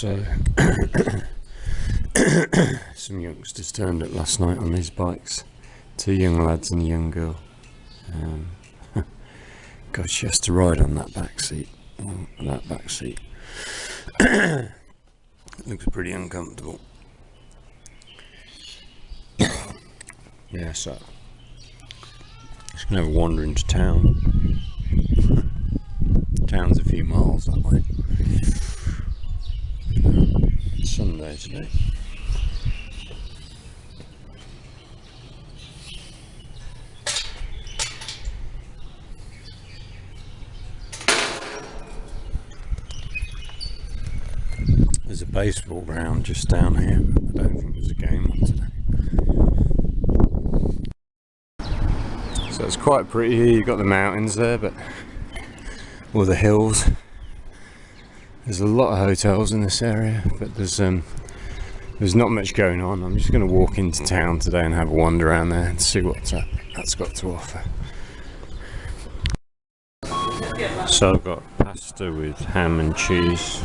So some youngsters turned up last night on these bikes. 2 young lads and a young girl. God, she has to ride on that back seat. It looks pretty uncomfortable. Yeah, so just gonna have a wander into town. Town's a few miles that way. Sunday today. There's a baseball ground just down here, but I don't think there's a game on today. So it's quite pretty here. You've got the mountains there, but or the hills. There's a lot of hotels in this area, but there's not much going on. I'm just going to walk into town today and have a wander around there and see what that's got to offer. So I've got pasta with ham and cheese,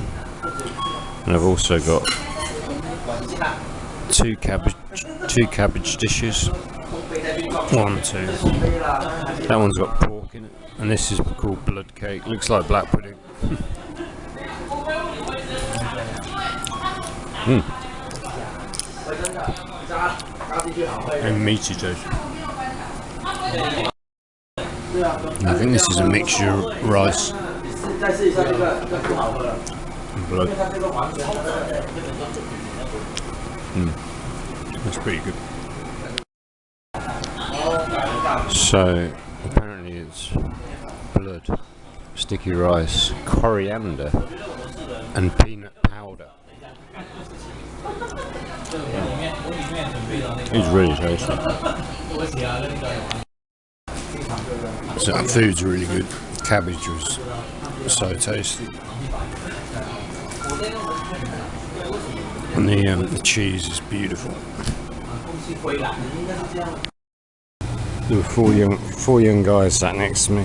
and I've also got two cabbage dishes. 1, 2. That one's got pork in it, and this is called blood cake. Looks like black pudding. And meaty too. I think this is a mixture of rice and blood. That's pretty good. So apparently it's blood, sticky rice, coriander and peanut powder. It's really tasty. So the food's really good. Cabbage was so tasty. And the cheese is beautiful. There were four young guys sat next to me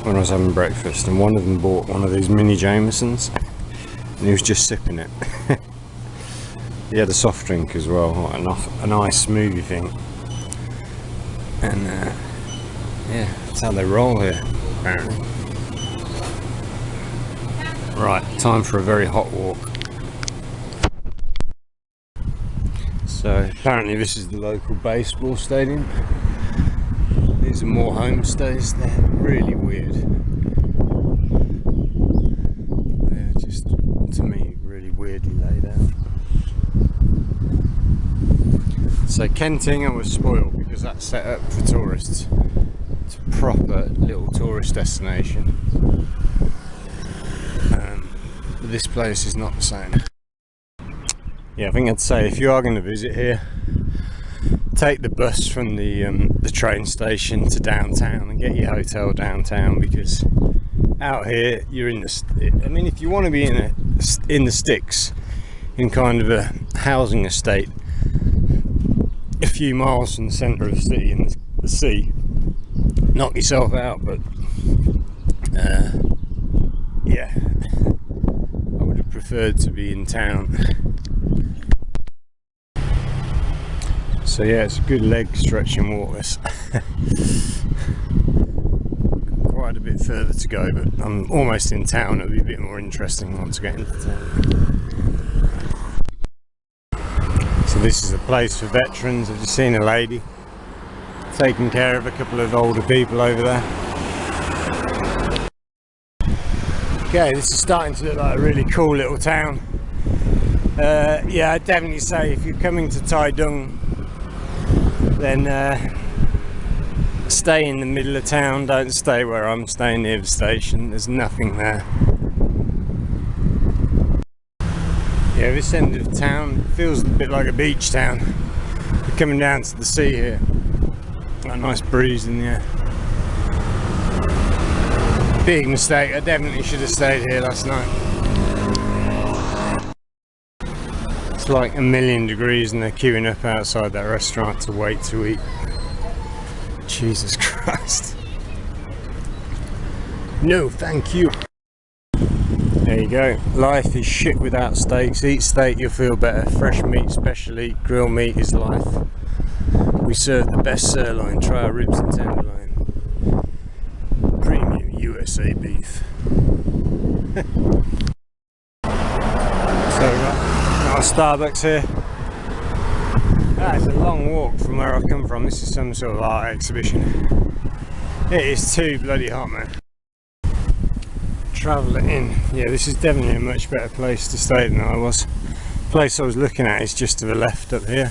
when I was having breakfast, and one of them bought one of these mini Jamesons and he was just sipping it. He had a soft drink as well, a nice smoothie thing, and yeah, that's how they roll here apparently. Right, time for a very hot walk. So apparently this is the local baseball stadium. These are more homestays. They're really weird. They're just, to me, really weirdly laid out. So Kentinga was spoiled because that's set up for tourists. It's a proper little tourist destination. But this place is not the same. Yeah, I think I'd say if you are going to visit here, take the bus from the train station to downtown and get your hotel downtown, because out here you're in the. I mean, if you want to be in the sticks, in kind of a housing estate, a few miles from the centre of the city in the sea, knock yourself out. But yeah, I would have preferred to be in town. So yeah, it's a good leg stretching walk this. Quite a bit further to go, but I'm almost in town. It'll be a bit more interesting once I get into town. So this is a place for veterans. I've just seen a lady taking care of a couple of older people over there. Okay, this is starting to look like a really cool little town. Yeah, I'd definitely say if you're coming to Taidung, then stay in the middle of town. Don't stay where I'm staying near the station. There's nothing there. Yeah, this end of town feels a bit like a beach town. We're coming down to the sea here. Got a nice breeze in the air. Big mistake. I definitely should have stayed here last night. It's like 1,000,000 degrees and they're queuing up outside that restaurant to wait to eat. Jesus Christ. No, thank you. There you go. Life is shit without steaks. Eat steak, you'll feel better. Fresh meat, specially grilled meat is life. We serve the best sirloin. Try our ribs and tenderloin. Premium USA beef. So we've got our Starbucks here. It's a long walk from where I come from. This is some sort of art exhibition. It is too bloody hot, man. Travelling in. Yeah, this is definitely a much better place to stay than I was. The place I was looking at is just to the left up here,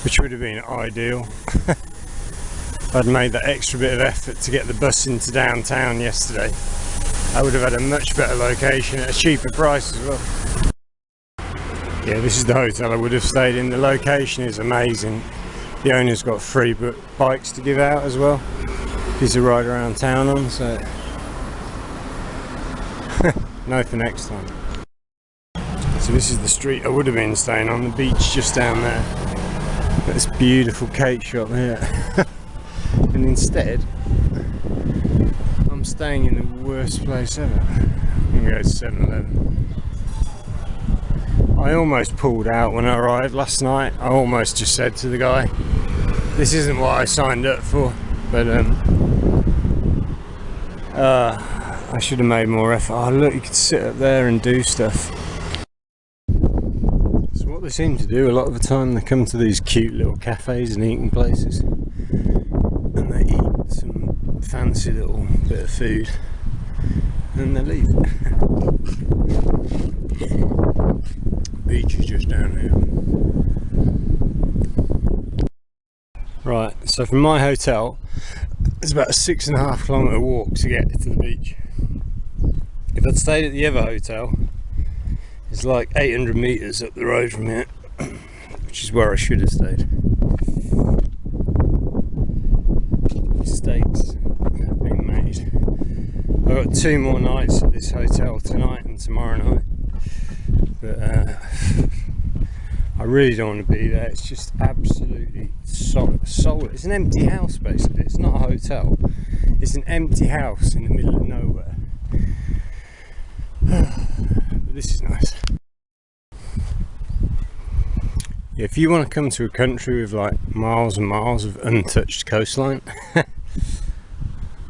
which would have been ideal. I'd made that extra bit of effort to get the bus into downtown yesterday. I would have had a much better location at a cheaper price as well. Yeah, this is the hotel I would have stayed in. The location is amazing. The owner's got free bikes to give out as well. These are right around town on, so no for next time. So this is the street I would have been staying on, the beach just down there. This beautiful cake shop here. And instead, I'm staying in the worst place ever. I'm going to go to 7-Eleven. I almost pulled out when I arrived last night. I almost just said to the guy, this isn't what I signed up for, but I should have made more effort. Oh look, you could sit up there and do stuff. It's what they seem to do a lot of the time. They come to these cute little cafes and eating places, and they eat some fancy little bit of food, and they leave. Beach is just down here. Right, so from my hotel, it's about a 6.5 kilometre walk to get to the beach. If I'd stayed at the other hotel, it's like 800 metres up the road from here, which is where I should have stayed. Mistakes have been made. I've got 2 more nights at this hotel, tonight and tomorrow night. But I really don't want to be there. It's just absolutely solid. It's an empty house basically. It's not a hotel. It's an empty house in the middle of nowhere. But this is nice. Yeah, if you want to come to a country with like miles and miles of untouched coastline,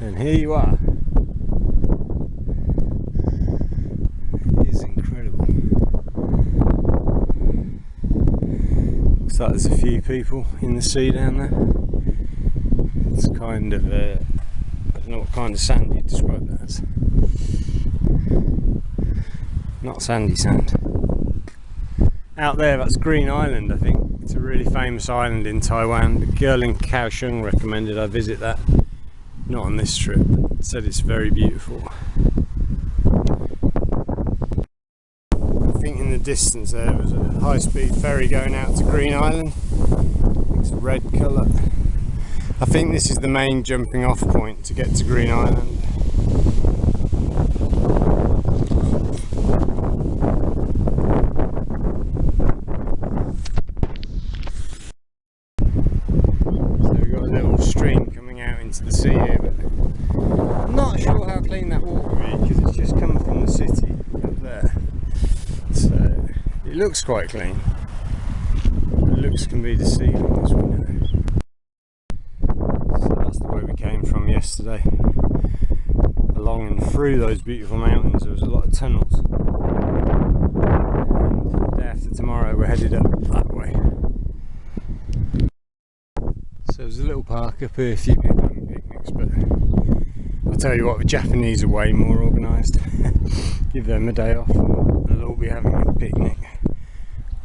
then here you are. It is incredible. Looks like there's a few people in the sea down there. It's kind of, I don't know what kind of sand you'd describe that as. Not sandy sand. Out there, that's Green Island, I think. It's a really famous island in Taiwan. The girl in Kaohsiung recommended I visit that. Not on this trip, but said it's very beautiful. I think in the distance there was a high-speed ferry going out to Green Island. It's a red colour. I think this is the main jumping off point to get to Green Island. So we've got a little stream coming out into the sea here, but I'm not sure how clean that water will be because it's just come from the city up there. So it looks quite clean. The looks can be deceiving, as we know. So that's the way we came from yesterday. Along and through those beautiful mountains, there was a lot of tunnels. And the day after tomorrow, we're headed up that way. So there's a little park up here, a few people having picnics, but I'll tell you what, the Japanese are way more organised. Give them a day off and they'll all be having a picnic.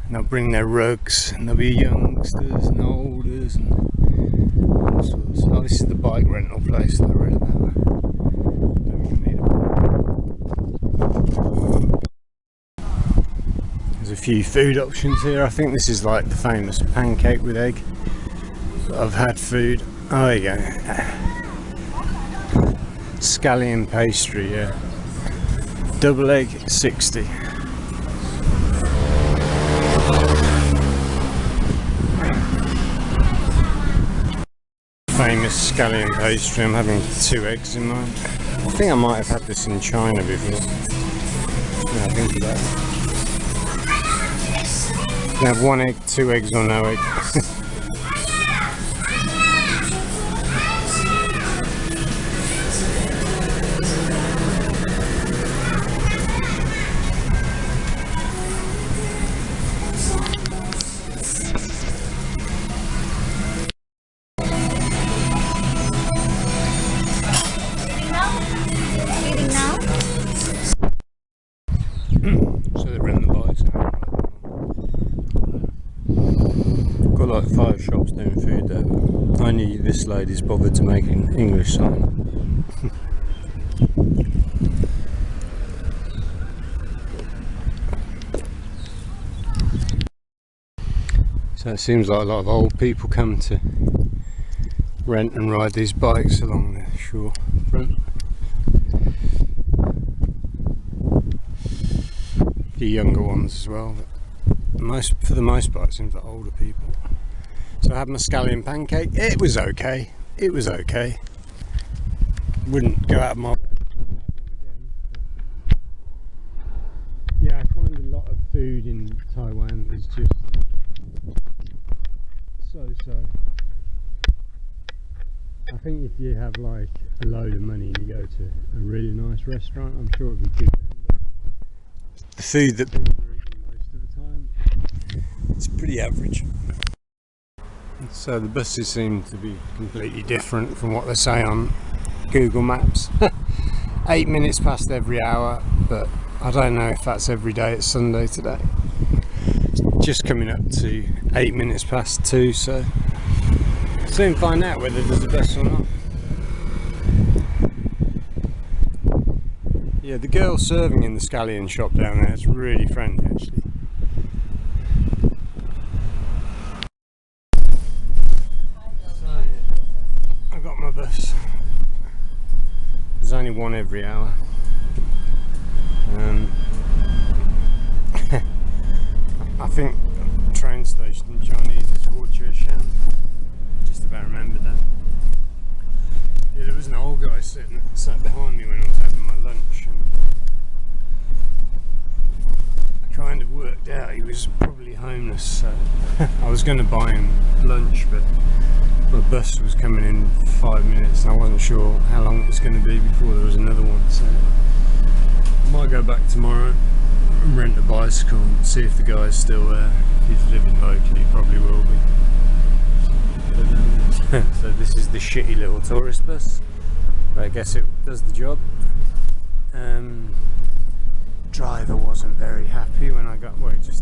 And they'll bring their rugs, and there'll be youngsters and olders and all sorts. Oh, this is the bike rental place that I read about. Don't even need a bike. There's a few food options here. I think this is like the famous pancake with egg. I've had food. Oh, there you go. Scallion pastry, yeah. Double egg, 60. Famous scallion pastry. I'm having 2 eggs in mine. I think I might have had this in China before. Now I think about it. You have 1 egg, 2 eggs or no egg. So they rent the bikes out. Got like 5 shops doing food there, but only this lady's bothered to make an English sign. So it seems like a lot of old people come to rent and ride these bikes along the shore front. The younger ones as well, but for the most part it seems like older people. So I had my scallion pancake. It was okay. It was okay. Wouldn't go out of my way. Yeah, I find a lot of food in Taiwan is just so. I think if you have like a load of money and you go to a really nice restaurant, I'm sure it'd be good. The food that people are eating most of the time, it's pretty average. So the buses seem to be completely different from what they say on Google Maps. 8 minutes past every hour, but I don't know if that's every day. It's Sunday today. It's just coming up to 8 minutes past 2, so soon find out whether there's a bus or not. Yeah, the girl serving in the scallion shop down there is really friendly actually. So, I got my bus. There's only one every hour. I think train station in Chinese is Huochuoshan. Just about remembered that. Yeah, there was an old guy sat behind me when I was having my lunch, and I kind of worked out he was probably homeless, so I was going to buy him lunch, but my bus was coming in 5 minutes and I wasn't sure how long it was going to be before there was another one, so I might go back tomorrow and rent a bicycle and see if the guy's still there. If he's living locally, he probably will be. So this is the shitty little tourist bus, but I guess it does the job. Driver wasn't very happy when I got, well, he's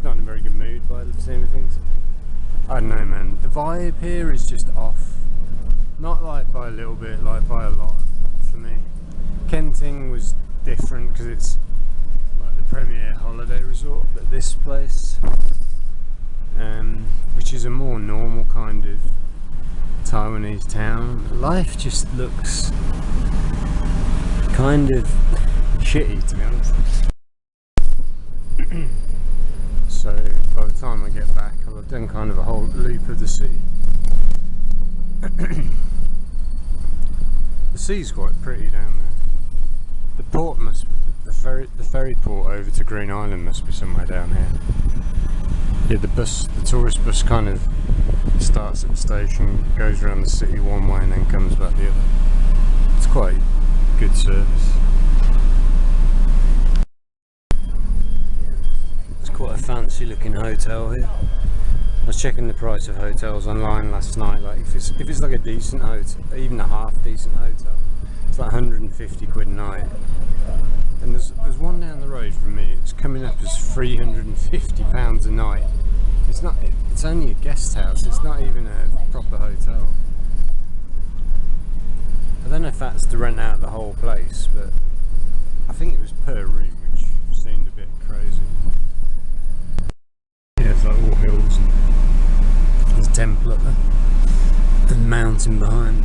not in a very good mood by the same of things. I don't know, man, the vibe here is just off. Not like by a little bit, like by a lot for me. Kenting was different because it's like the premier holiday resort, but this place, which is a more normal kind of Taiwanese town, life just looks kind of shitty, to be honest. So by the time I get back, I'll have done kind of a whole loop of the city. The sea's quite pretty down there. The port must, the ferry port over to Green Island must be somewhere down here. Yeah, the tourist bus kind of starts at the station, goes around the city one way and then comes back the other. It's quite good service. It's quite a fancy looking hotel here. I was checking the price of hotels online last night. Like if it's like a decent hotel, even a half decent hotel, it's like 150 quid a night. And there's one down the road from me. It's coming up as £350 a night. It's only a guest house. It's not even a proper hotel. I don't know if that's to rent out the whole place, but I think it was per room, which seemed a bit crazy. Yeah, it's like all hills and there's a temple up there. The mountain behind.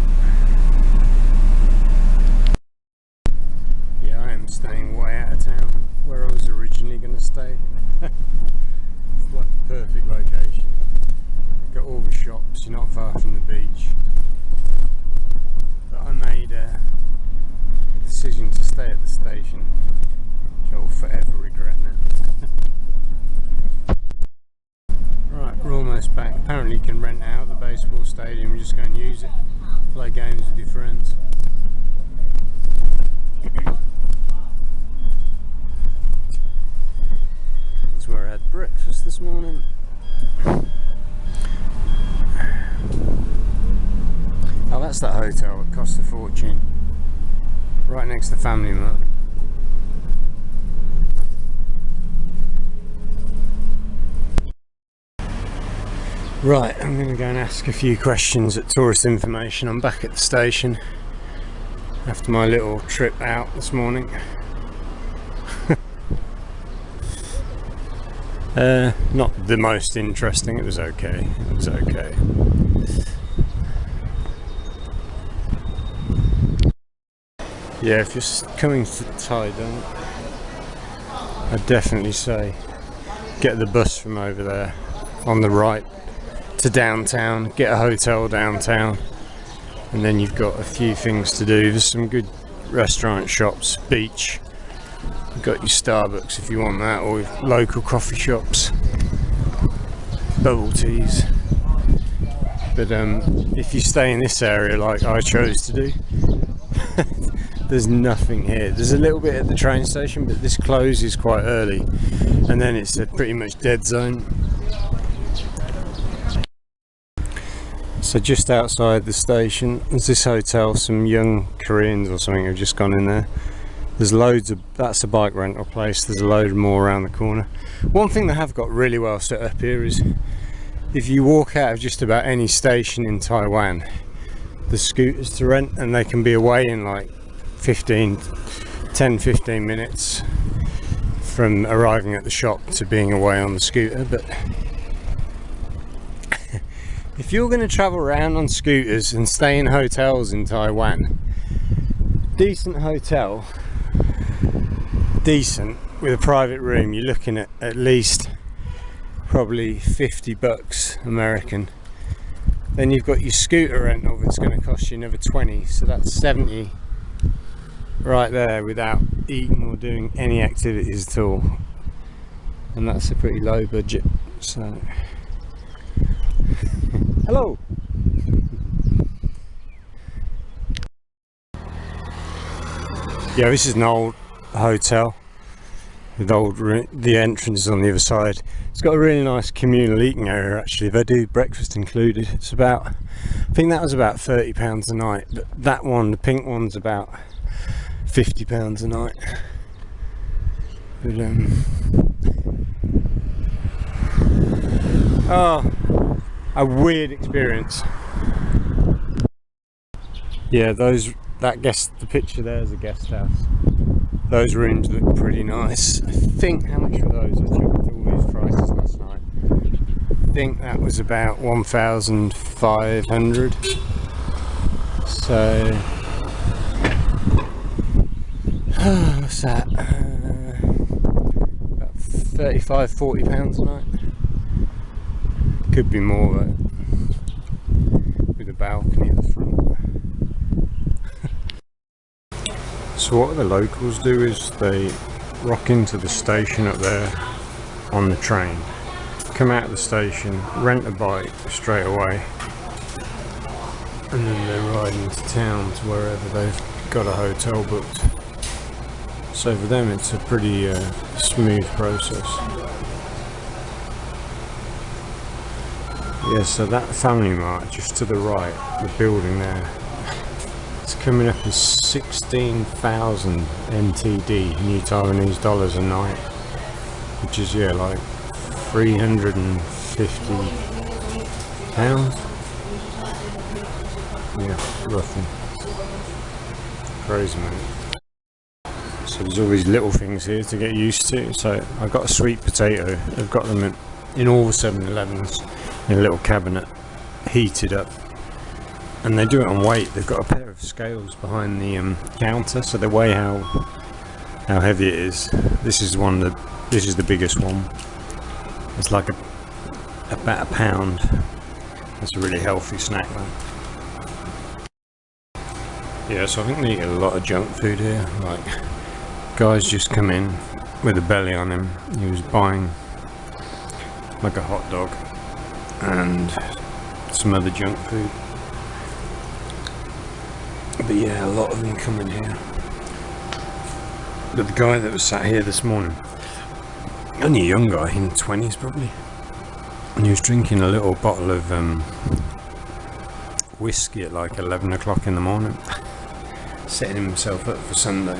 Yeah, I am staying way out of town where I was originally going to stay. It's like the perfect location. You've got all the shops, you're not far from the beach. But I made a decision to stay at the station, which I'll apparently can rent out the baseball stadium and just go and use it, play games with your friends. That's where I had breakfast this morning. Oh, that's that hotel that cost a fortune, right next to Family Mart. Right, I'm going to go and ask a few questions at Tourist Information. I'm back at the station after my little trip out this morning. Not the most interesting, it was okay. It was okay. Yeah, if you're coming to Taidung, I'd definitely say get the bus from over there on the right to downtown, get a hotel downtown, and then you've got a few things to do. There's some good restaurant shops, beach, you've got your Starbucks if you want that, or local coffee shops, bubble teas. But if you stay in this area like I chose to do, there's nothing here. There's a little bit at the train station, but this closes quite early, and then it's a pretty much dead zone. So just outside the station there's this hotel. Some young Koreans or something have just gone in there. There's loads of, that's a bike rental place, there's a load more around the corner. One thing they have got really well set up here is if you walk out of just about any station in Taiwan, there's scooters to rent, and they can be away in like 10-15 minutes from arriving at the shop to being away on the scooter. But if you're going to travel around on scooters and stay in hotels in Taiwan, decent hotel, decent with a private room, you're looking at least probably $50 American. Then you've got your scooter rental that's going to cost you another 20, so that's 70 right there without eating or doing any activities at all, and that's a pretty low budget. So hello. Yeah, this is an old hotel with the entrance is on the other side. It's got a really nice communal eating area actually. They do breakfast included. It's about, I think that was about £30 a night, but that one, the pink one's about £50 a night. But oh, a weird experience. Yeah, the picture there is a guest house. Those rooms look pretty nice. I think, how much were those? I checked all these prices last night. I think that was about 1,500. So what's that? About £35-40 a night. Could be more though, with a balcony at the front. So what the locals do is they rock into the station up there on the train, come out of the station, rent a bike straight away, and then they ride into town to wherever they've got a hotel booked. So for them it's a pretty smooth process. Yeah, so that Family Mart just to the right, the building there, it's coming up as 16,000 NTD, New Taiwanese dollars a night, which is, yeah, like £350. Yeah, roughly. Crazy, man. So there's all these little things here to get used to. So I got a sweet potato. I've got them in all the 7-Elevens in a little cabinet, heated up. And they do it on weight. They've got a pair of scales behind the counter, so they weigh how heavy it is. This is the biggest one. It's like about a pound. That's a really healthy snack though. Yeah, so I think they eat a lot of junk food here. Like, guys just come in with a belly on him. He was buying like a hot dog and some other junk food. But yeah, a lot of them come in here. But the guy that was sat here this morning, only a young guy, in his 20s probably, and he was drinking a little bottle of whiskey at like 11 o'clock in the morning, setting himself up for Sunday.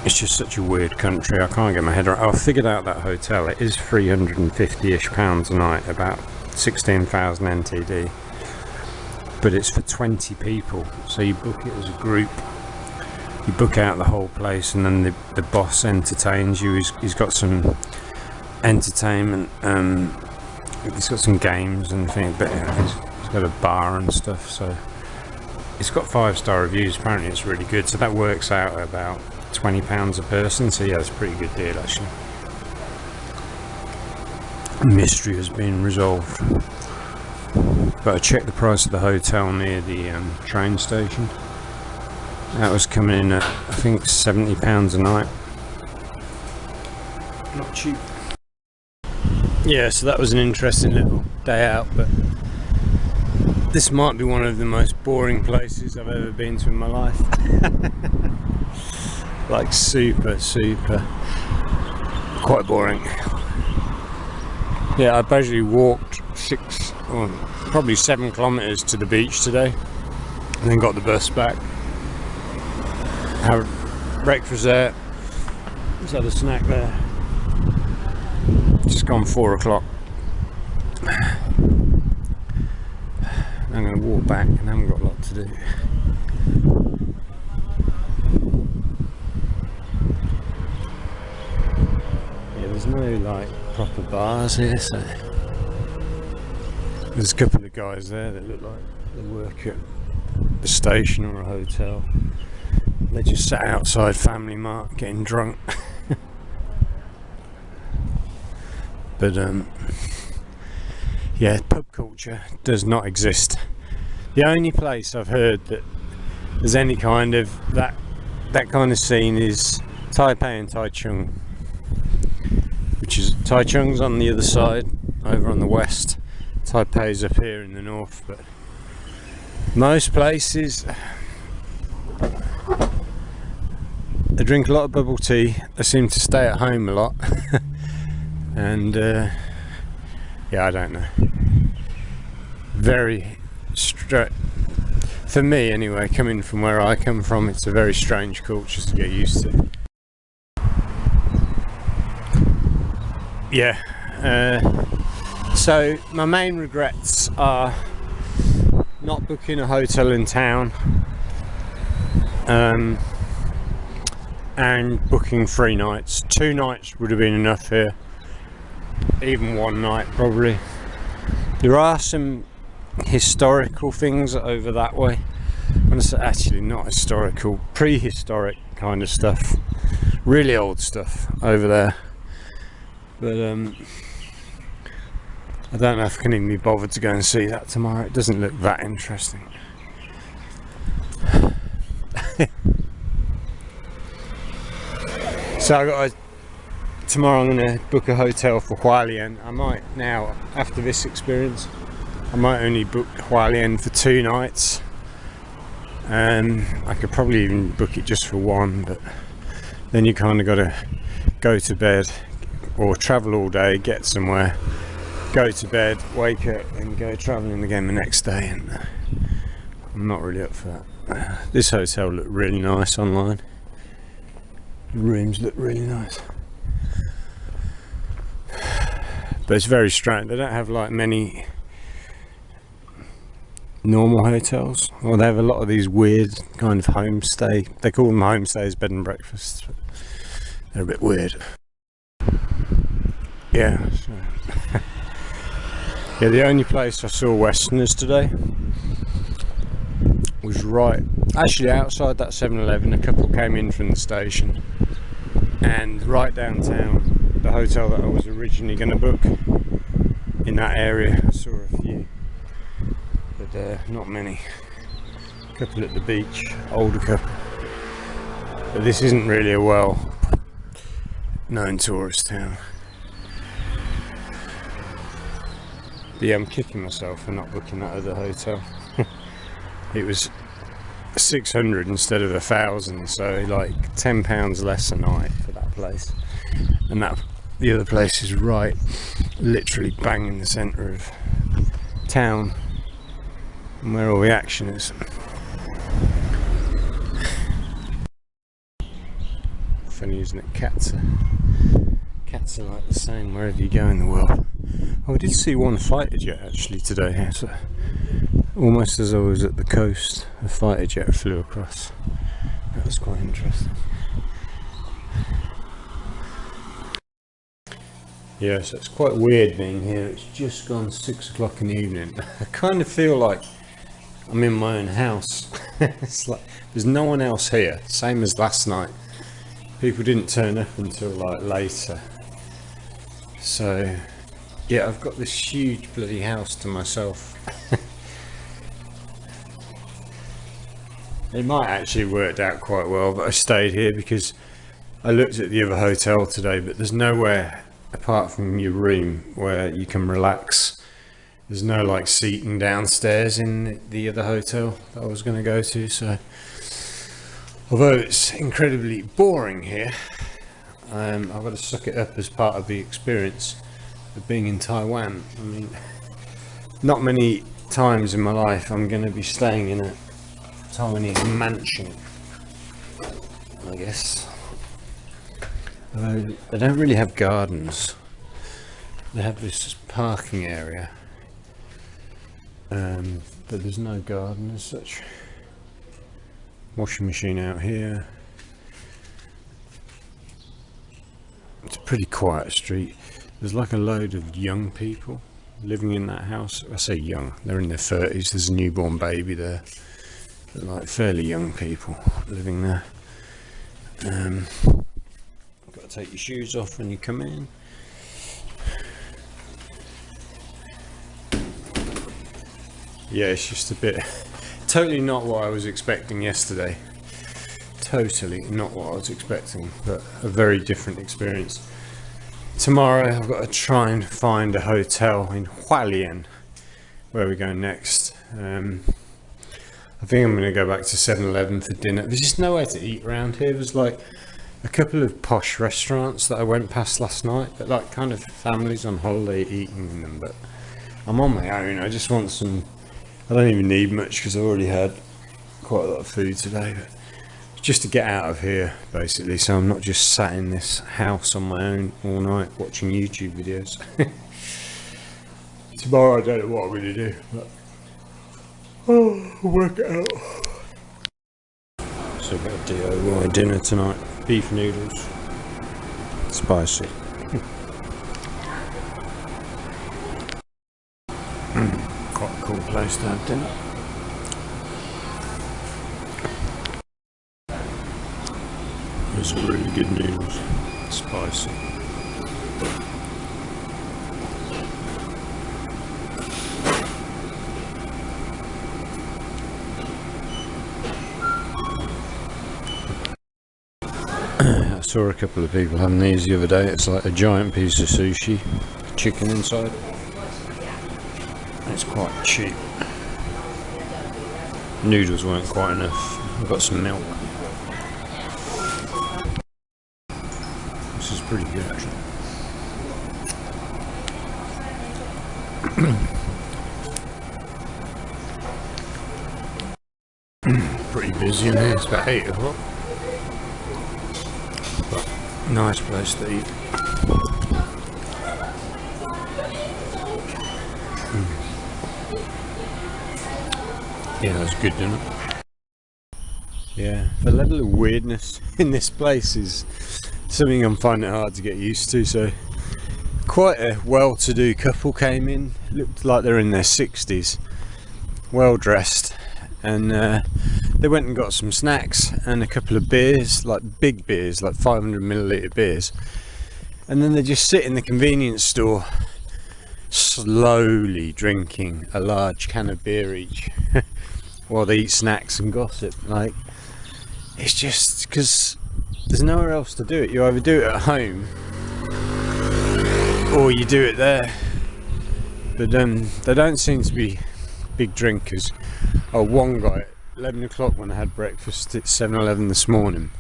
It's just such a weird country, I can't get my head around. I figured out that hotel, it is £350-ish a night, about 16,000 NTD, but it's for 20 people, so you book it as a group. You book out the whole place, and then the boss entertains you. He's got some entertainment, he's got some games and things, but he's got a bar and stuff, so it's got 5-star reviews. Apparently it's really good, so that works out at about £20 a person, so yeah, it's a pretty good deal actually. The mystery has been resolved. But I checked the price of the hotel near the train station. That was coming in at, I think, £70 a night. Not cheap. Yeah, so that was an interesting little day out, but this might be one of the most boring places I've ever been to in my life. Like super quite boring. Yeah, I basically walked 6 or probably 7 kilometers to the beach today, and then got the bus back. Had breakfast there, just had a snack there. Just gone 4 o'clock. I'm going to walk back and I haven't got a lot to do. Yeah, there's no like proper bars here, so there's a couple of guys there that look like they work at the station or a hotel. They just sat outside Family Mart getting drunk. But yeah, pub culture does not exist. The only place I've heard that there's any kind of that kind of scene is Taipei and Taitung, which is Taichung's on the other side, over on the west. Taipei's up here in the north. But most places, they drink a lot of bubble tea. They seem to stay at home a lot. And yeah, I don't know. Very straight for me anyway, coming from where I come from. It's a very strange culture to get used to. Yeah, so my main regrets are not booking a hotel in town, and booking 3 nights. 2 nights would have been enough here, even 1 night probably. There are some historical things over that way. When I say actually not historical, prehistoric kind of stuff, really old stuff over there. But I don't know if I can even be bothered to go and see that tomorrow. It doesn't look that interesting. So tomorrow I'm going to book a hotel for Hualien. I might now, after this experience, I might only book Hualien for 2 nights. I could probably even book it just for 1, but then you kind of got to go to bed or travel all day, get somewhere, go to bed, wake up and go travelling again the next day, and I'm not really up for that. This hotel looked really nice online. The rooms look really nice. But it's very strange. They don't have like many normal hotels. Well, they have a lot of these weird kind of homestay. They call them homestays, bed and breakfasts. But they're a bit weird. Yeah. So. Yeah, the only place I saw Westerners today was right, actually outside that 7-Eleven. A couple came in from the station, and right downtown, the hotel that I was originally going to book in that area, I saw a few, but not many. A couple at the beach, older couple. But this isn't really a well known tourist town. But yeah, I'm kicking myself for not booking that other hotel. It was 600 instead of 1,000, so like £10 less a night for that place. And that the other place is right, literally bang in the centre of town, and where all the action is. Funny, isn't it? Cats are like the same wherever you go in the world. Oh, I did see one fighter jet actually today. So almost as I was at the coast, a fighter jet flew across. That was quite interesting. Yeah, so it's quite weird being here. It's just gone 6 o'clock in the evening. I kind of feel like I'm in my own house. It's like there's no one else here, same as last night. People didn't turn up until like later. So yeah, I've got this huge bloody house to myself. It might actually worked out quite well, but I stayed here because I looked at the other hotel today, but there's nowhere apart from your room where you can relax. There's no like seating downstairs in the other hotel that I was going to go to, so although it's incredibly boring here, I've got to suck it up as part of the experience of being in Taiwan. I mean, not many times in my life I'm going to be staying in a Taiwanese mansion, I guess. Although they don't really have gardens. They have this parking area, but there's no garden as such. Washing machine out here. It's a pretty quiet street. There's like a load of young people living in that house. I say young, they're in their 30s. There's a newborn baby there. But like fairly young people living there. Got to take your shoes off when you come in. Yeah, it's just a bit totally not what I was expecting yesterday. Totally not what I was expecting, but a very different experience. Tomorrow I've got to try and find a hotel in Hualien, where we go next. I think I'm going to go back to 7-Eleven for dinner. There's just nowhere to eat around here. There's like a couple of posh restaurants that I went past last night, but like kind of families on holiday eating in them, but I'm on my own. I just want some, I don't even need much because I already had quite a lot of food today, but just to get out of here basically, so I'm not just sat in this house on my own all night watching YouTube videos. Tomorrow I don't know what I'm going to do, but I'll work it out. So I've got a DIY dinner tonight. Beef noodles, spicy. Quite a cool place to have dinner. There's some really good noodles, spicy. I saw a couple of people having these the other day. It's like a giant piece of sushi, chicken inside. It's quite cheap. Noodles weren't quite enough. I've got some milk. This is pretty good actually. Pretty busy in here. It's about 8 o'clock. Nice place to eat. Yeah, that's good dinner. Yeah, the level of weirdness in this place is something I'm finding it hard to get used to. So quite a well-to-do couple came in, looked like they're in their 60s, well dressed, and they went and got some snacks and a couple of beers, like big beers, like 500ml beers, and then they just sit in the convenience store slowly drinking a large can of beer each while they eat snacks and gossip. Like, it's just because there's nowhere else to do it. You either do it at home or you do it there, but they don't seem to be big drinkers. Oh, one guy at 11 o'clock when I had breakfast at 7-Eleven this morning.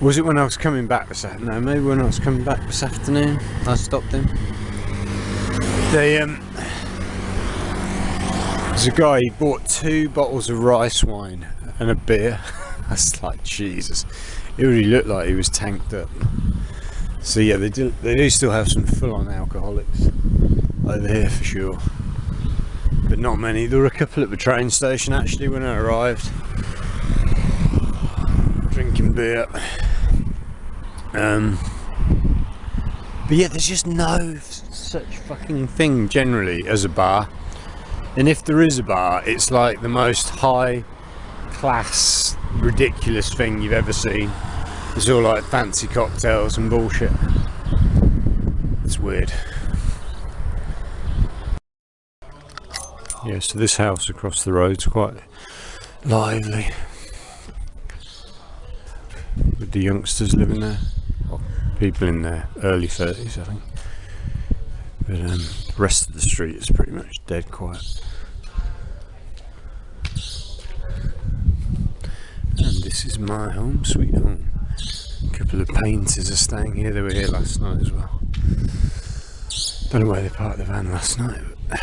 Was it when I was coming back this afternoon? No, maybe when I was coming back this afternoon I stopped him. There's a guy, he bought 2 bottles of rice wine and a beer. That's like, Jesus, it really looked like he was tanked up. So yeah, they do still have some full-on alcoholics over here for sure, but not many. There were a couple at the train station actually when I arrived, drinking beer. But yeah, there's just no such fucking thing generally as a bar, and if there is a bar, it's like the most high class ridiculous thing you've ever seen. It's all like fancy cocktails and bullshit. It's weird. Yeah, so this house across the road's quite lively, with the youngsters living there. Well, people in their early 30s, I think. But the rest of the street is pretty much dead quiet. And this is my home, sweet home. A couple of painters are staying here. They were here last night as well. Don't know where they parked the van last night, but